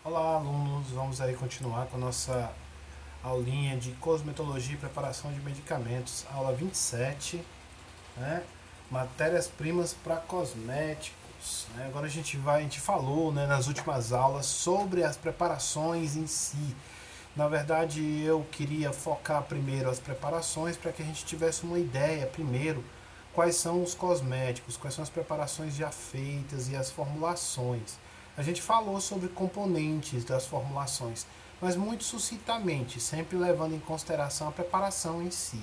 Olá, alunos. Vamos aí continuar com a nossa aulinha de cosmetologia e preparação de medicamentos, aula 27, né? Matérias-primas para cosméticos, né? Agora a gente falou, né, nas últimas aulas sobre as preparações em si. Na verdade, eu queria focar primeiro as preparações para que a gente tivesse uma ideia primeiro quais são os cosméticos, quais são as preparações já feitas e as formulações. A gente falou sobre componentes das formulações, mas muito sucintamente, sempre levando em consideração a preparação em si.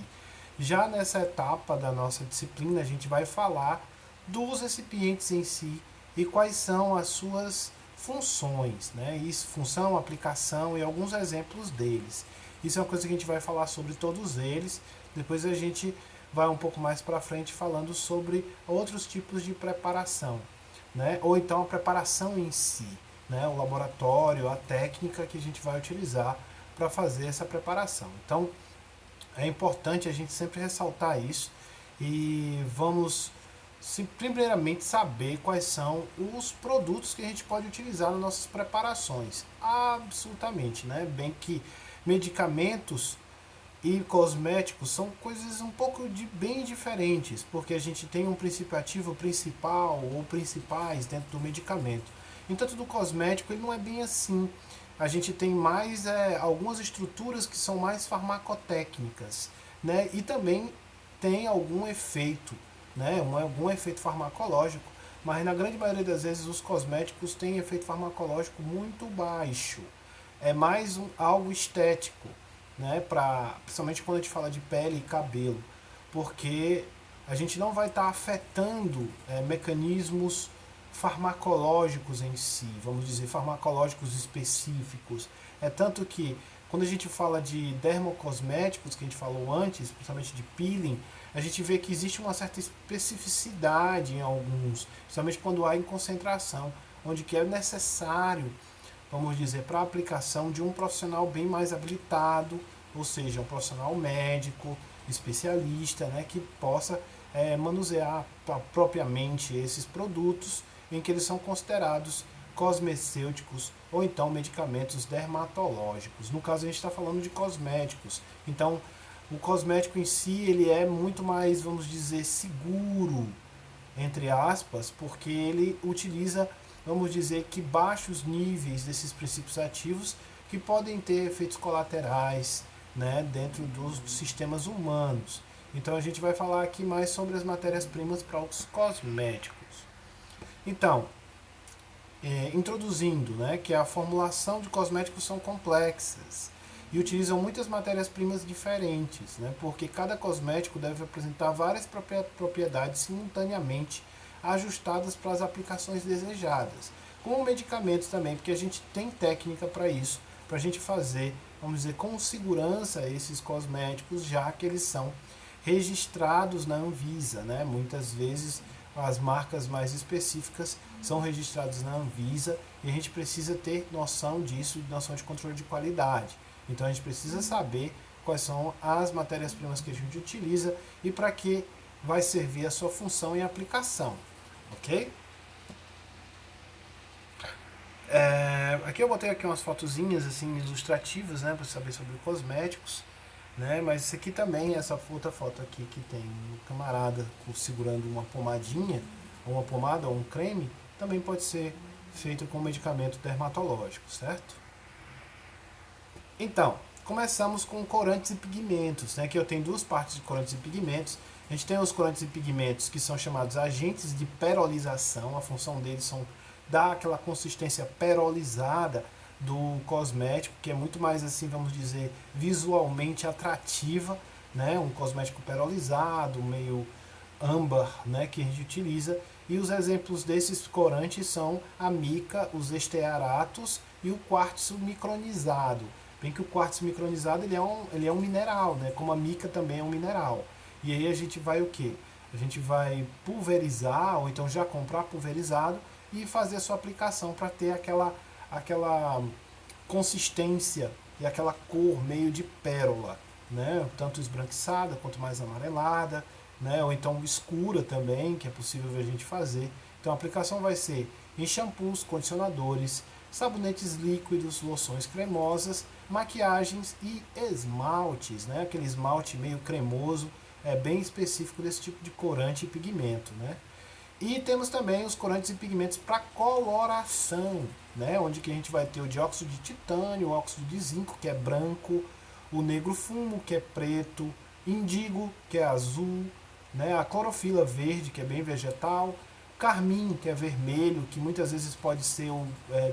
Já nessa etapa da nossa disciplina, a gente vai falar dos recipientes em si e quais são as suas funções, né? Isso, função, aplicação e alguns exemplos deles. Isso é uma coisa que a gente vai falar sobre todos eles. Depois a gente vai um pouco mais para frente falando sobre outros tipos de preparação, né? Ou então a preparação em si, né? O laboratório, a técnica que a gente vai utilizar para fazer essa preparação. Então, é importante a gente sempre ressaltar isso e vamos primeiramente saber quais são os produtos que a gente pode utilizar nas nossas preparações. Absolutamente, né? Bem que medicamentos e cosméticos são coisas um pouco bem diferentes, porque a gente tem um princípio ativo principal ou principais dentro do medicamento. Enquanto do cosmético ele não é bem assim. A gente tem mais algumas estruturas que são mais farmacotécnicas, né? E também tem algum efeito, né? Algum efeito farmacológico, mas na grande maioria das vezes os cosméticos têm efeito farmacológico muito baixo. É mais algo estético, né? Principalmente quando a gente fala de pele e cabelo, porque a gente não vai estar afetando mecanismos farmacológicos em si, vamos dizer, farmacológicos específicos. É tanto que quando a gente fala de dermocosméticos, que a gente falou antes, principalmente de peeling, a gente vê que existe uma certa especificidade em alguns, principalmente quando há em concentração, onde que é necessário, vamos dizer, para a aplicação de um profissional bem mais habilitado, ou seja, um profissional médico, especialista, né, que possa manusear propriamente esses produtos em que eles são considerados cosmecêuticos ou então medicamentos dermatológicos. No caso a gente está falando de cosméticos. Então o cosmético em si ele é muito mais, vamos dizer, seguro, entre aspas, porque ele utiliza, vamos dizer, que baixos níveis desses princípios ativos que podem ter efeitos colaterais, né, dentro dos sistemas humanos. Então a gente vai falar aqui mais sobre as matérias-primas para os cosméticos. Então, introduzindo, né, que a formulação de cosméticos são complexas e utilizam muitas matérias-primas diferentes, né, porque cada cosmético deve apresentar várias propriedades simultaneamente ajustadas para as aplicações desejadas. Como medicamentos também, porque a gente tem técnica para isso, para a gente fazer, vamos dizer, com segurança esses cosméticos, já que eles são registrados na Anvisa, né? Muitas vezes as marcas mais específicas são registradas na Anvisa e a gente precisa ter noção disso, noção de controle de qualidade. Então a gente precisa saber quais são as matérias-primas que a gente utiliza e para que vai servir a sua função em aplicação, ok? Aqui eu botei aqui umas fotozinhas assim ilustrativas, né, para saber sobre cosméticos, né? Mas isso aqui também, essa outra foto aqui que tem um camarada segurando uma pomadinha, ou uma pomada ou um creme, também pode ser feito com medicamento dermatológico, certo? Então, começamos com corantes e pigmentos, né? Que eu tenho duas partes de corantes e pigmentos. A gente tem os corantes e pigmentos que são chamados agentes de perolização, a função deles são dar aquela consistência perolizada do cosmético, que é muito mais assim, vamos dizer, visualmente atrativa, né? Um cosmético perolizado, meio âmbar, né, que a gente utiliza. E os exemplos desses corantes são a mica, os estearatos e o quartzo micronizado. Bem que o quartzo micronizado ele é um mineral, né, como a mica também é um mineral. E aí a gente vai o quê? A gente vai pulverizar, ou então já comprar pulverizado e fazer a sua aplicação para ter aquela consistência e aquela cor meio de pérola, né? Tanto esbranquiçada quanto mais amarelada, né? Ou então escura também, que é possível a gente fazer. Então a aplicação vai ser em shampoos, condicionadores, sabonetes líquidos, loções cremosas, maquiagens e esmaltes, né? Aquele esmalte meio cremoso, é bem específico desse tipo de corante e pigmento, né? E temos também os corantes e pigmentos para coloração, né? Onde que a gente vai ter o dióxido de titânio, o óxido de zinco, que é branco, o negro fumo, que é preto, índigo, que é azul, né? A clorofila verde, que é bem vegetal, carmim, que é vermelho, que muitas vezes pode ser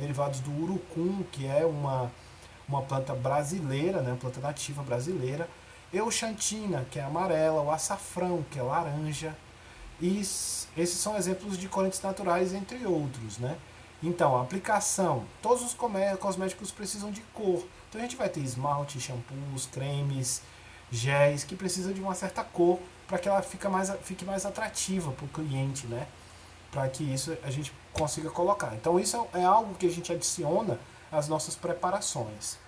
derivados do urucum, que é uma planta brasileira, né? Uma planta nativa brasileira, euxantina, que é amarela, o açafrão, que é laranja. E esses são exemplos de corantes naturais, entre outros, né? Então, a aplicação, todos os cosméticos precisam de cor. Então a gente vai ter esmalte, shampoos, cremes, géis que precisam de uma certa cor para que ela fique mais atrativa para o cliente, né? Para que isso a gente consiga colocar. Então isso é algo que a gente adiciona às nossas preparações.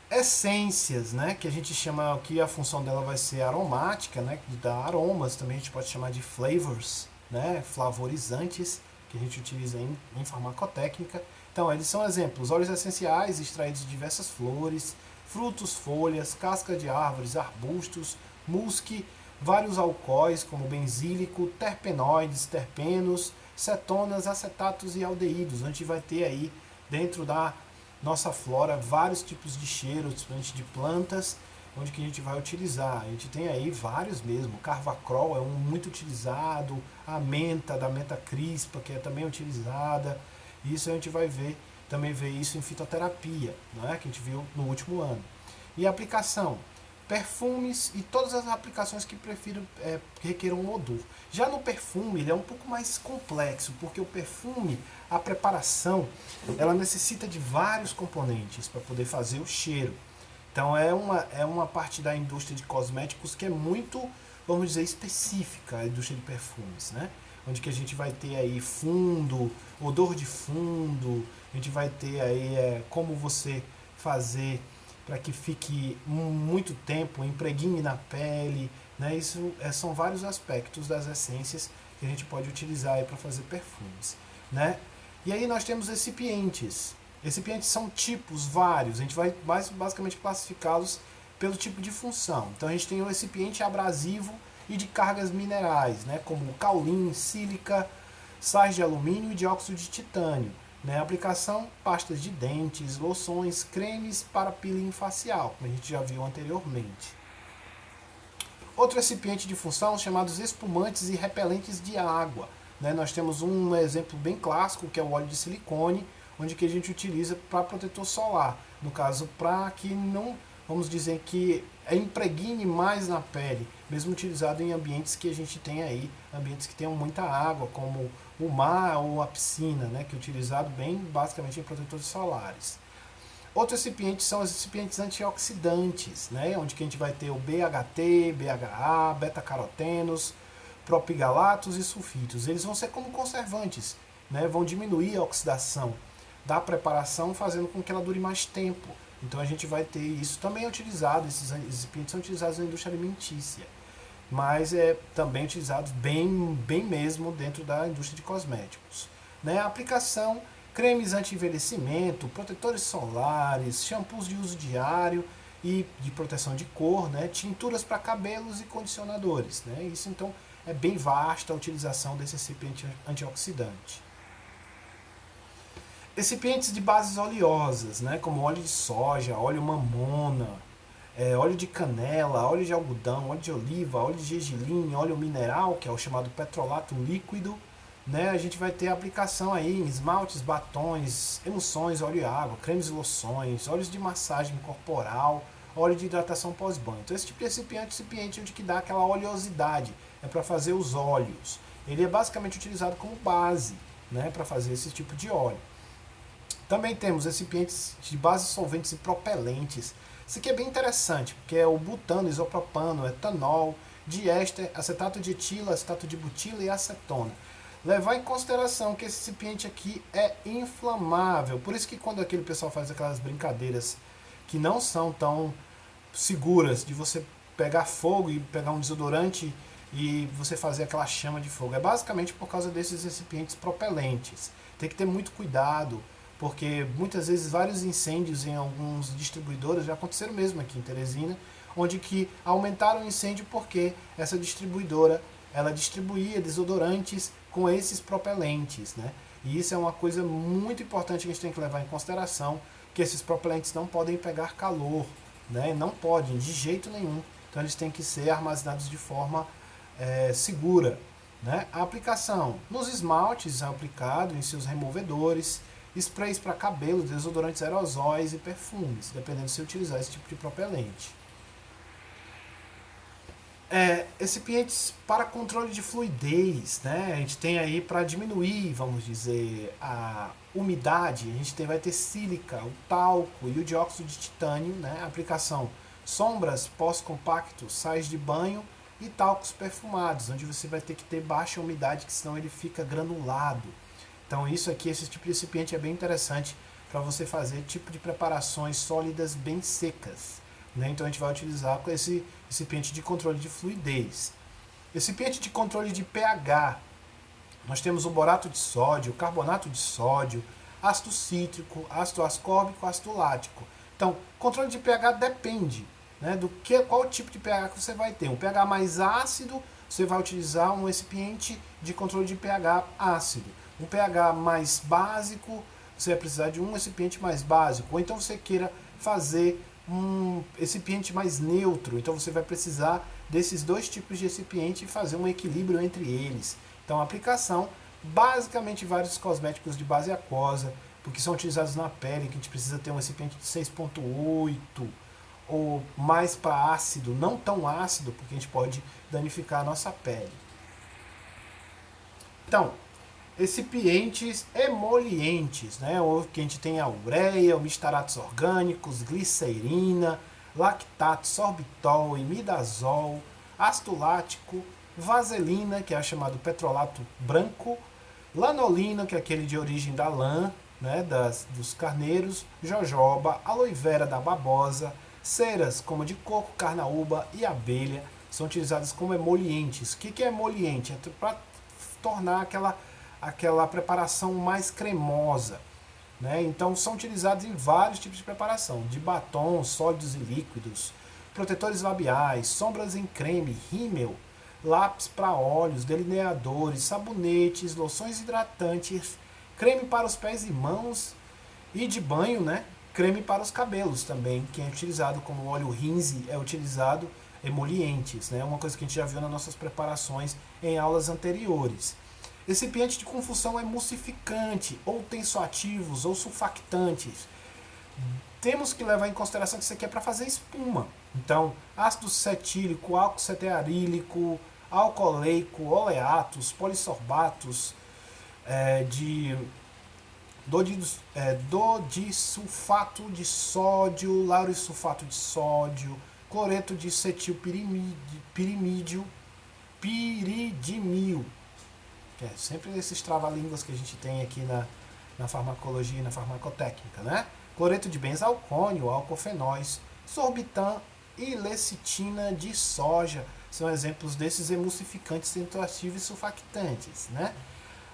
Essências, né, que a gente chama, que a função dela vai ser aromática, né, de dar aromas, também a gente pode chamar de flavors, né, flavorizantes, que a gente utiliza em farmacotécnica. Então, eles são exemplos: óleos essenciais extraídos de diversas flores, frutos, folhas, casca de árvores, arbustos, musque, vários alcoóis como benzílico, terpenoides, terpenos, cetonas, acetatos e aldeídos. A gente vai ter aí dentro da nossa flora vários tipos de cheiros, principalmente de plantas, onde que a gente vai utilizar. A gente tem aí vários mesmo. Carvacrol é um muito utilizado, a menta, da menta crispa, que é também utilizada. Isso a gente vai ver, também ver isso em fitoterapia, né, que a gente viu no último ano. E a aplicação: perfumes e todas as aplicações que que requeram um odor. Já no perfume, ele é um pouco mais complexo, porque o perfume, a preparação, ela necessita de vários componentes para poder fazer o cheiro. Então é uma parte da indústria de cosméticos que é muito, vamos dizer, específica, a indústria de perfumes, né? Onde que a gente vai ter aí fundo, odor de fundo, a gente vai ter aí como você fazer para que fique muito tempo, impregne na pele, né? Isso são vários aspectos das essências que a gente pode utilizar para fazer perfumes, né? E aí nós temos recipientes. Recipientes são tipos vários, a gente vai basicamente classificá-los pelo tipo de função. Então a gente tem o recipiente abrasivo e de cargas minerais, né? Como caulim, sílica, sais de alumínio e dióxido de titânio. Né? Aplicação: pastas de dentes, loções, cremes para peeling facial, como a gente já viu anteriormente. Outro recipiente de função chamados espumantes e repelentes de água. Né? Nós temos um exemplo bem clássico, que é o óleo de silicone, onde que a gente utiliza para protetor solar. No caso, para que não, vamos dizer, que impregne mais na pele, mesmo utilizado em ambientes que a gente tem aí, ambientes que tenham muita água, como o mar ou a piscina, né, que é utilizado bem basicamente em protetores solares. Outros recipientes são os recipientes antioxidantes, né, onde que a gente vai ter o BHT, BHA, beta-carotenos, propigalatos e sulfitos. Eles vão ser como conservantes, né, vão diminuir a oxidação da preparação, fazendo com que ela dure mais tempo. Então a gente vai ter isso também utilizado, esses recipientes são utilizados na indústria alimentícia, mas também utilizados bem mesmo dentro da indústria de cosméticos. Né? A aplicação: cremes anti-envelhecimento, protetores solares, shampoos de uso diário e de proteção de cor, né? Tinturas para cabelos e condicionadores. Né? Isso então é bem vasta a utilização desse recipiente antioxidante. Recipientes de bases oleosas, né, como óleo de soja, óleo mamona, óleo de canela, óleo de algodão, óleo de oliva, óleo de gergelim, óleo mineral, que é o chamado petrolato líquido. Né, a gente vai ter aplicação aí em esmaltes, batons, emulsões, óleo e água, cremes e loções, óleos de massagem corporal, óleo de hidratação pós-banho. Então esse tipo de recipiente onde que dá aquela oleosidade, é para fazer os óleos. Ele é basicamente utilizado como base, né, para fazer esse tipo de óleo. Também temos recipientes de bases solventes e propelentes. Isso aqui é bem interessante, porque é o butano, isopropano, etanol, diéster, acetato de etila, acetato de butila e acetona. Levar em consideração que esse recipiente aqui é inflamável. Por isso que quando aquele pessoal faz aquelas brincadeiras que não são tão seguras, de você pegar fogo e pegar um desodorante e você fazer aquela chama de fogo. É basicamente por causa desses recipientes propelentes. Tem que ter muito cuidado, porque muitas vezes vários incêndios em alguns distribuidores já aconteceram mesmo aqui em Teresina, onde que aumentaram o incêndio porque essa distribuidora ela distribuía desodorantes com esses propelentes, né? E isso é uma coisa muito importante que a gente tem que levar em consideração, que esses propelentes não podem pegar calor, né? Não podem, de jeito nenhum. Então eles têm que ser armazenados de forma segura. Né? A aplicação nos esmaltes é aplicado em seus removedores, sprays para cabelo, desodorantes aerosóis e perfumes, dependendo se utilizar esse tipo de propelente. Recipientes para controle de fluidez, né? A gente tem aí para diminuir, vamos dizer, a umidade, vai ter sílica, o talco e o dióxido de titânio, né? Aplicação sombras pós-compactos, sais de banho e talcos perfumados, onde você vai ter que ter baixa umidade, que senão ele fica granulado. Então isso aqui, esse tipo de recipiente é bem interessante para você fazer tipo de preparações sólidas bem secas. Né? Então a gente vai utilizar com esse recipiente de controle de fluidez. Recipiente de controle de pH. Nós temos o borato de sódio, o carbonato de sódio, ácido cítrico, ácido ascórbico, ácido lático. Então, controle de pH depende, né, qual tipo de pH que você vai ter. Um pH mais ácido, você vai utilizar um recipiente de controle de pH ácido. Um pH mais básico, você vai precisar de um recipiente mais básico. Ou então você queira fazer um recipiente mais neutro, então você vai precisar desses dois tipos de recipiente e fazer um equilíbrio entre eles. Então a aplicação, basicamente vários cosméticos de base aquosa, porque são utilizados na pele, que a gente precisa ter um recipiente de 6,8 ou mais para ácido, não tão ácido, porque a gente pode danificar a nossa pele. Então, recipientes emolientes, né? Que a gente tem a ureia, mistaratos orgânicos, glicerina, lactato, sorbitol, imidazol, ácido lático, vaselina, que é chamado petrolato branco, lanolina, que é aquele de origem da lã, né, dos carneiros, jojoba, aloe vera da babosa, ceras como de coco, carnaúba e abelha são utilizadas como emolientes. O que é emoliente? É para tornar aquela preparação mais cremosa. Né? Então são utilizados em vários tipos de preparação, de batom, sólidos e líquidos, protetores labiais, sombras em creme, rímel, lápis para olhos, delineadores, sabonetes, loções hidratantes, creme para os pés e mãos e de banho, né? Creme para os cabelos também, que é utilizado como óleo rinze, é utilizado emolientes, né? Uma coisa que a gente já viu nas nossas preparações em aulas anteriores. Recipiente de confusão emulsificante, ou tensoativos, ou sulfactantes. Temos que levar em consideração que isso aqui é para fazer espuma. Então, ácido cetílico, álcool cetearílico, álcool oleico, oleatos, polissorbatos, dodisulfato de sódio, laurosulfato de sódio, cloreto de cetilpirimidil, piridimil. Sempre esses trava-línguas que a gente tem aqui na farmacologia e na farmacotécnica, né? Cloreto de benzalcônio, alcofenóis, sorbitan e lecitina de soja são exemplos desses emulsificantes tensoativos e sulfactantes, né?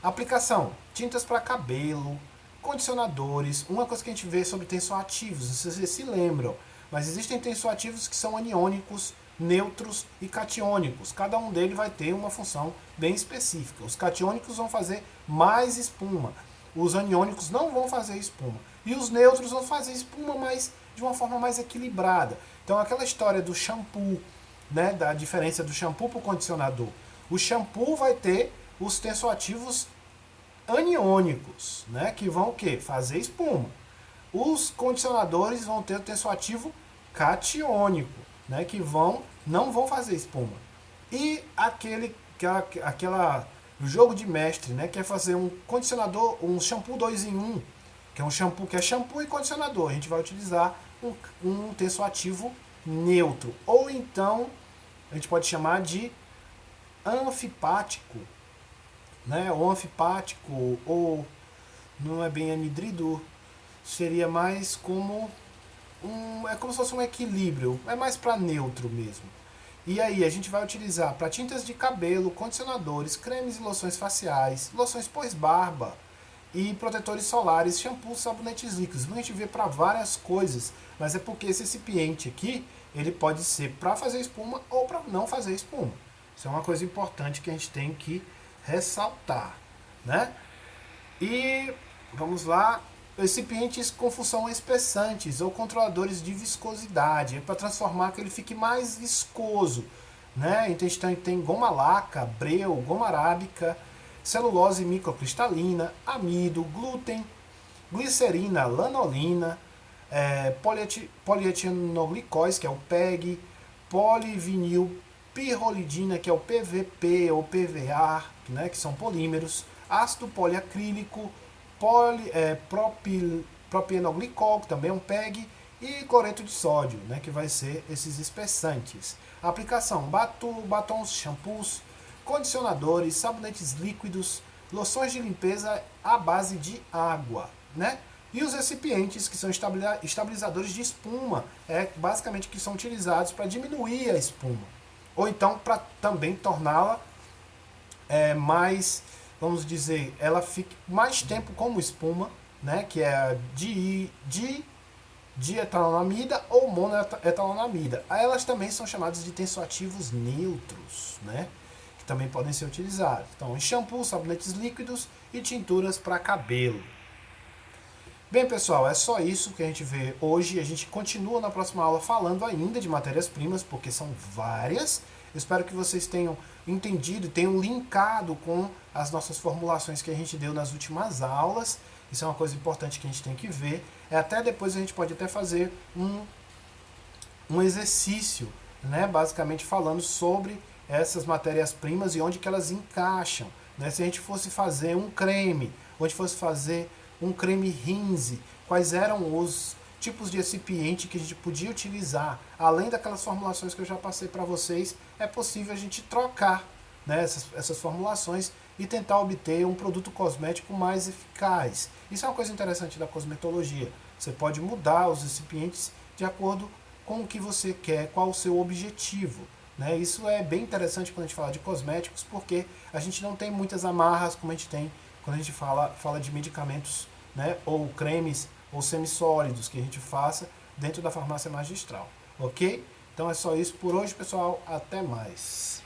Aplicação: tintas para cabelo, condicionadores. Uma coisa que a gente vê sobre tensoativos, não sei se vocês se lembram, mas existem tensoativos que são aniônicos, neutros e catiônicos. Cada um deles vai ter uma função bem específica. Os catiônicos vão fazer mais espuma. Os aniônicos não vão fazer espuma. E os neutros vão fazer espuma, mas de uma forma mais equilibrada. Então aquela história do shampoo, né, da diferença do shampoo para o condicionador. O shampoo vai ter os tensoativos aniônicos, né, que vão o quê? Fazer espuma. Os condicionadores vão ter o tensoativo catiônico, né, que não vão fazer espuma. E o jogo de mestre, né, que é fazer um condicionador, um shampoo 2 em 1, que é um shampoo que é shampoo e condicionador. A gente vai utilizar um tensoativo neutro, ou então a gente pode chamar de anfipático, né, ou anfipático, ou não é bem anidrido, seria mais como é como se fosse um equilíbrio, é mais para neutro mesmo. E aí a gente vai utilizar para tintas de cabelo, condicionadores, cremes e loções faciais, loções pós-barba e protetores solares, shampoos, sabonetes líquidos. A gente vê para várias coisas, mas é porque esse recipiente aqui, ele pode ser para fazer espuma ou para não fazer espuma. Isso é uma coisa importante que a gente tem que ressaltar, né? E vamos lá, recipientes com função espessantes ou controladores de viscosidade, é para transformar que ele fique mais viscoso, né? Então a gente tem goma laca, breu, goma arábica, celulose microcristalina, amido, glúten, glicerina, lanolina, polietilenglicóis, que é o PEG, polivinil pirrolidina, que é o PVP ou PVA, né, que são polímeros, ácido poliacrílico, propienoglicol, que também é um PEG, e cloreto de sódio, né, que vai ser esses espessantes. Aplicação: batons, shampoos, condicionadores, sabonetes líquidos, loções de limpeza à base de água, né? E os recipientes, que são estabilizadores de espuma, basicamente que são utilizados para diminuir a espuma. Ou então para também torná-la mais, vamos dizer, ela fique mais tempo como espuma, né? Que é a dietilamida ou monoetilamida. Elas também são chamadas de tensoativos neutros, né? Que também podem ser utilizados. Então, shampoo, sabonetes líquidos e tinturas para cabelo. Bem, pessoal, é só isso que a gente vê hoje. A gente continua na próxima aula falando ainda de matérias-primas, porque são várias. Eu espero que vocês tenham entendido e tenham linkado com as nossas formulações que a gente deu nas últimas aulas. Isso é uma coisa importante que a gente tem que ver. Até depois a gente pode até fazer um exercício, né, basicamente falando sobre essas matérias-primas e onde que elas encaixam. Né? Se a gente fosse fazer um creme, ou a gente fosse fazer um creme rinse, quais eram os tipos de recipiente que a gente podia utilizar, além daquelas formulações que eu já passei para vocês, é possível a gente trocar, né, essas formulações e tentar obter um produto cosmético mais eficaz. Isso é uma coisa interessante da cosmetologia. Você pode mudar os recipientes de acordo com o que você quer, qual o seu objetivo. Né? Isso é bem interessante quando a gente fala de cosméticos, porque a gente não tem muitas amarras como a gente tem quando a gente fala de medicamentos, né, ou cremes ou semissólidos que a gente faça dentro da farmácia magistral, ok? Então é só isso por hoje, pessoal. Até mais.